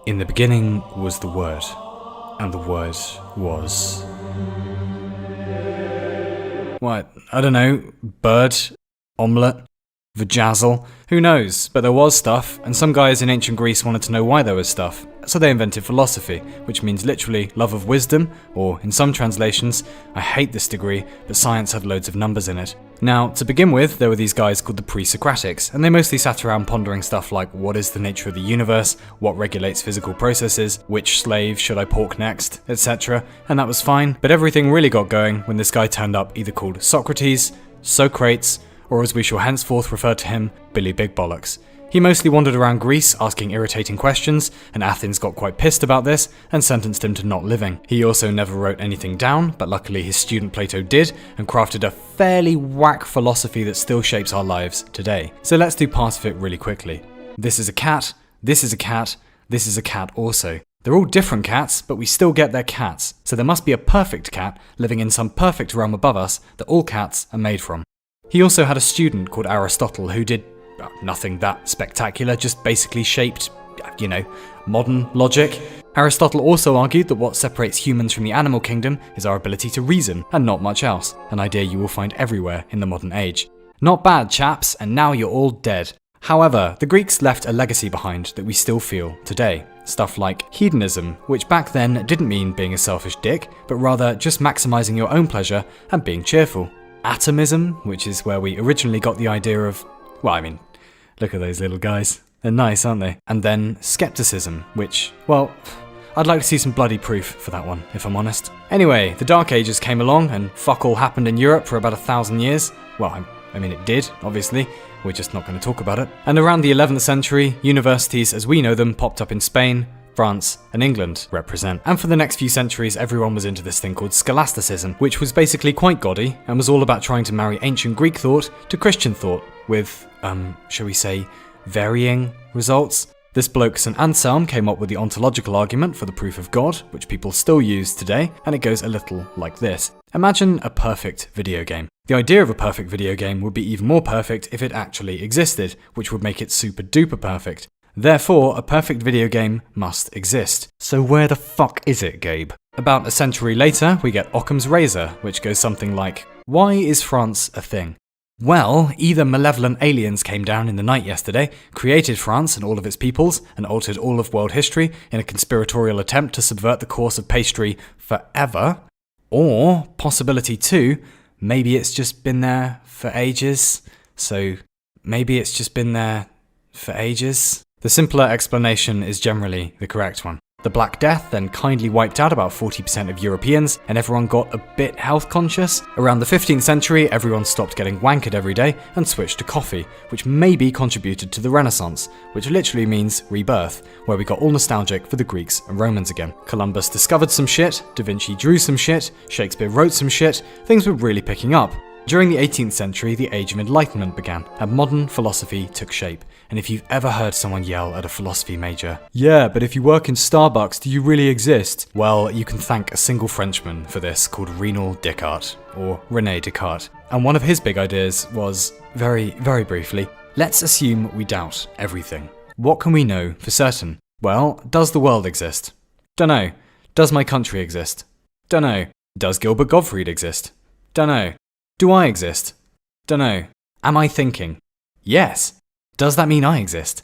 In the beginning was the Word, and the Word was... What? I don't know. Bird? Omelette? Vajazzle? Who knows? But there was stuff, and some guys in ancient Greece wanted to know why there was stuff. So they invented philosophy, which means literally love of wisdom, or in some translations, I hate this degree, but science had loads of numbers in it. Now, to begin with, there were these guys called the pre-Socratics, and they mostly sat around pondering stuff like what is the nature of the universe, what regulates physical processes, which slave should I pork next, etc. And that was fine, but everything really got going when this guy turned up either called Socrates, Socrates, or as we shall henceforth refer to him, Billy Big Bollocks. He mostly wandered around Greece asking irritating questions, and Athens got quite pissed about this and sentenced him to not living. He also never wrote anything down, but luckily his student Plato did, and crafted a fairly whack philosophy that still shapes our lives today. So let's do part of it really quickly. This is a cat, this is a cat, this is a cat also. They're all different cats, but we still get their cats, so there must be a perfect cat living in some perfect realm above us that all cats are made from. He also had a student called Aristotle who did nothing that spectacular, just basically shaped, modern logic. Aristotle also argued that what separates humans from the animal kingdom is our ability to reason, and not much else, an idea you will find everywhere in the modern age. Not bad, chaps, and now you're all dead. However, the Greeks left a legacy behind that we still feel today. Stuff like hedonism, which back then didn't mean being a selfish dick, but rather just maximizing your own pleasure and being cheerful. Atomism, which is where we originally got the idea of, look at those little guys. They're nice, aren't they? And then skepticism, which, I'd like to see some bloody proof for that one, if I'm honest. Anyway, the Dark Ages came along and fuck all happened in Europe for about 1,000 years. Well, it did, obviously. We're just not going to talk about it. And around the 11th century, universities as we know them popped up in Spain, France, and England represent. And for the next few centuries, everyone was into this thing called scholasticism, which was basically quite gaudy and was all about trying to marry ancient Greek thought to Christian thought with, shall we say, varying results. This bloke St. Anselm came up with the ontological argument for the proof of God, which people still use today, and it goes a little like this. Imagine a perfect video game. The idea of a perfect video game would be even more perfect if it actually existed, which would make it super duper perfect. Therefore, a perfect video game must exist. So where the fuck is it, Gabe? About a century later, we get Occam's razor, which goes something like, why is France a thing? Well, either malevolent aliens came down in the night yesterday, created France and all of its peoples, and altered all of world history in a conspiratorial attempt to subvert the course of pastry forever, or, possibility 2, maybe it's just been there for ages, so maybe it's just been there for ages. The simpler explanation is generally the correct one. The Black Death then kindly wiped out about 40% of Europeans, and everyone got a bit health conscious. Around the 15th century, everyone stopped getting wankered every day and switched to coffee, which maybe contributed to the Renaissance, which literally means rebirth, where we got all nostalgic for the Greeks and Romans again. Columbus discovered some shit, Da Vinci drew some shit, Shakespeare wrote some shit, things were really picking up. During the 18th century, the Age of Enlightenment began, and modern philosophy took shape. And if you've ever heard someone yell at a philosophy major, "Yeah, but if you work in Starbucks, do you really exist?" Well, you can thank a single Frenchman for this called René Descartes, or René Descartes. And one of his big ideas was, very, very briefly, let's assume we doubt everything. What can we know for certain? Well, does the world exist? Dunno. Does my country exist? Dunno. Does Gilbert Gottfried exist? Dunno. Do I exist? Dunno. Am I thinking? Yes. Does that mean I exist?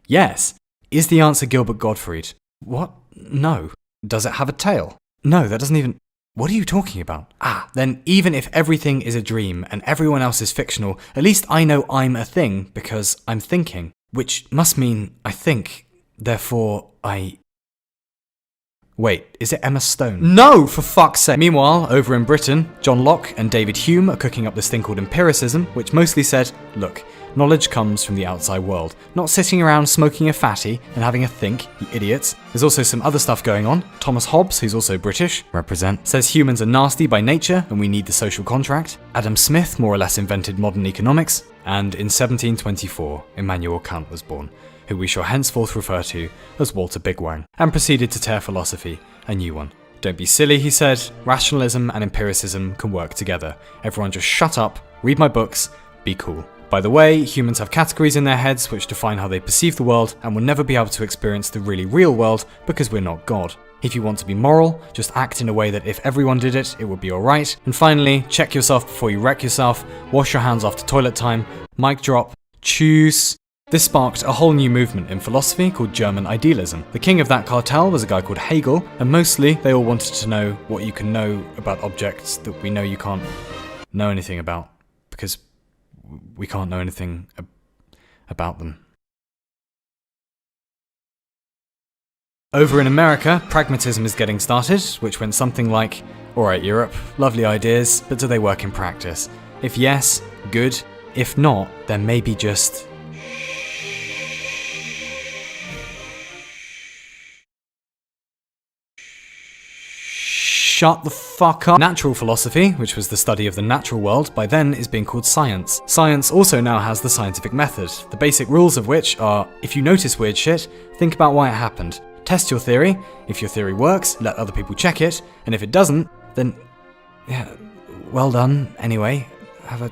Yes. Is the answer Gilbert Gottfried? What? No. Does it have a tail? No, that doesn't even... What are you talking about? Then even if everything is a dream and everyone else is fictional, at least I know I'm a thing because I'm thinking, which must mean I think, therefore I... Wait, is it Emma Stone? No, for fuck's sake! Meanwhile, over in Britain, John Locke and David Hume are cooking up this thing called empiricism, which mostly said, look, knowledge comes from the outside world, not sitting around smoking a fatty and having a think, you idiots. There's also some other stuff going on. Thomas Hobbes, who's also British, represent, says humans are nasty by nature and we need the social contract. Adam Smith more or less invented modern economics. And in 1724, Immanuel Kant was born, who we shall henceforth refer to as Walter Bigwang, and proceeded to tear philosophy a new one. Don't be silly, he said. Rationalism and empiricism can work together. Everyone just shut up, read my books, be cool. By the way, humans have categories in their heads which define how they perceive the world and will never be able to experience the really real world because we're not God. If you want to be moral, just act in a way that if everyone did it, it would be alright. And finally, check yourself before you wreck yourself, wash your hands after toilet time, mic drop, choose. This sparked a whole new movement in philosophy called German idealism. The king of that cartel was a guy called Hegel, and mostly they all wanted to know what you can know about objects that we know you can't know anything about, because we can't know anything about them. Over in America, pragmatism is getting started, which went something like, alright Europe, lovely ideas, but do they work in practice? If yes, good. If not, then maybe just shut the fuck up. Natural philosophy, which was the study of the natural world, by then is being called science. Science also now has the scientific method, the basic rules of which are, if you notice weird shit, think about why it happened. Test your theory. If your theory works, let other people check it, and if it doesn't, then yeah, well done anyway. Have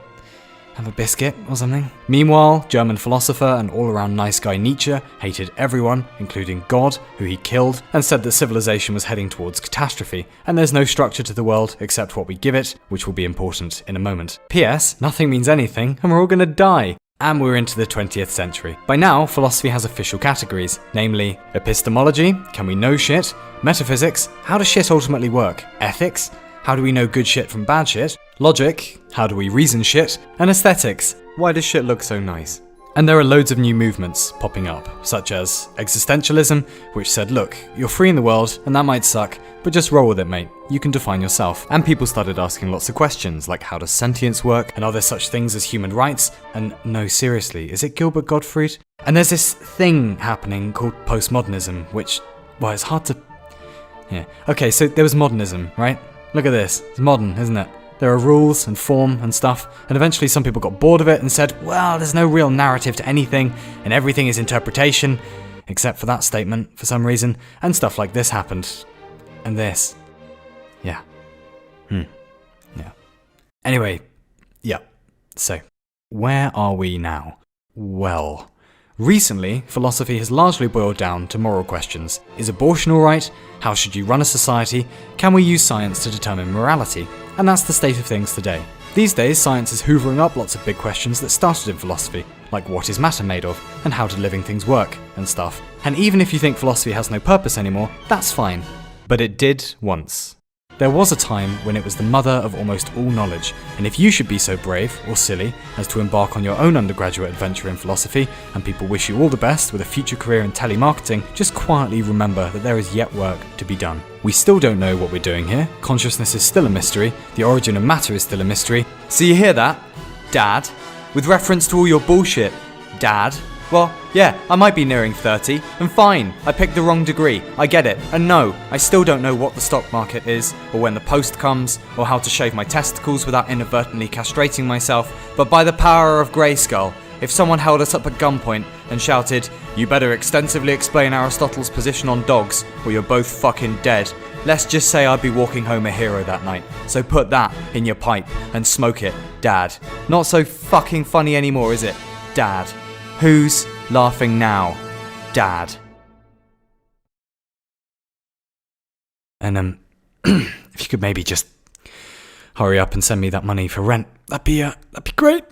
a biscuit or something. Meanwhile, German philosopher and all-around nice guy Nietzsche hated everyone, including God, who he killed, and said that civilization was heading towards catastrophe, and there's no structure to the world except what we give it, which will be important in a moment. P.S. Nothing means anything, and we're all gonna die. And we're into the 20th century. By now, philosophy has official categories, namely epistemology, can we know shit? Metaphysics, how does shit ultimately work? Ethics, how do we know good shit from bad shit? Logic, how do we reason shit? And aesthetics, why does shit look so nice? And there are loads of new movements popping up, such as existentialism, which said, look, you're free in the world, and that might suck, but just roll with it, mate. You can define yourself. And people started asking lots of questions, like how does sentience work, and are there such things as human rights? And no, seriously, is it Gilbert Gottfried? And there's this thing happening called postmodernism, which, well, it's hard to... Yeah. Okay, so there was modernism, right? Look at this. It's modern, isn't it? There are rules and form and stuff, and eventually some people got bored of it and said, well, there's no real narrative to anything, and everything is interpretation, except for that statement, for some reason, and stuff like this happened. And this. Yeah. Yeah. Anyway, yeah. So, where are we now? Well, recently, philosophy has largely boiled down to moral questions. Is abortion alright? How should you run a society? Can we use science to determine morality? And that's the state of things today. These days, science is hoovering up lots of big questions that started in philosophy, like what is matter made of, and how do living things work, and stuff. And even if you think philosophy has no purpose anymore, that's fine. But it did once. There was a time when it was the mother of almost all knowledge, and if you should be so brave, or silly, as to embark on your own undergraduate adventure in philosophy, and people wish you all the best with a future career in telemarketing, just quietly remember that there is yet work to be done. We still don't know what we're doing here, consciousness is still a mystery, the origin of matter is still a mystery. So you hear that, Dad? With reference to all your bullshit, Dad? Well, yeah, I might be nearing 30, and fine, I picked the wrong degree, I get it, and no, I still don't know what the stock market is, or when the post comes, or how to shave my testicles without inadvertently castrating myself, but by the power of Grayskull, if someone held us up at gunpoint and shouted, you better extensively explain Aristotle's position on dogs, or you're both fucking dead, let's just say I'd be walking home a hero that night, so put that in your pipe and smoke it, Dad. Not so fucking funny anymore, is it, Dad? Who's laughing now, Dad? And if you could maybe just hurry up and send me that money for rent, that'd be great.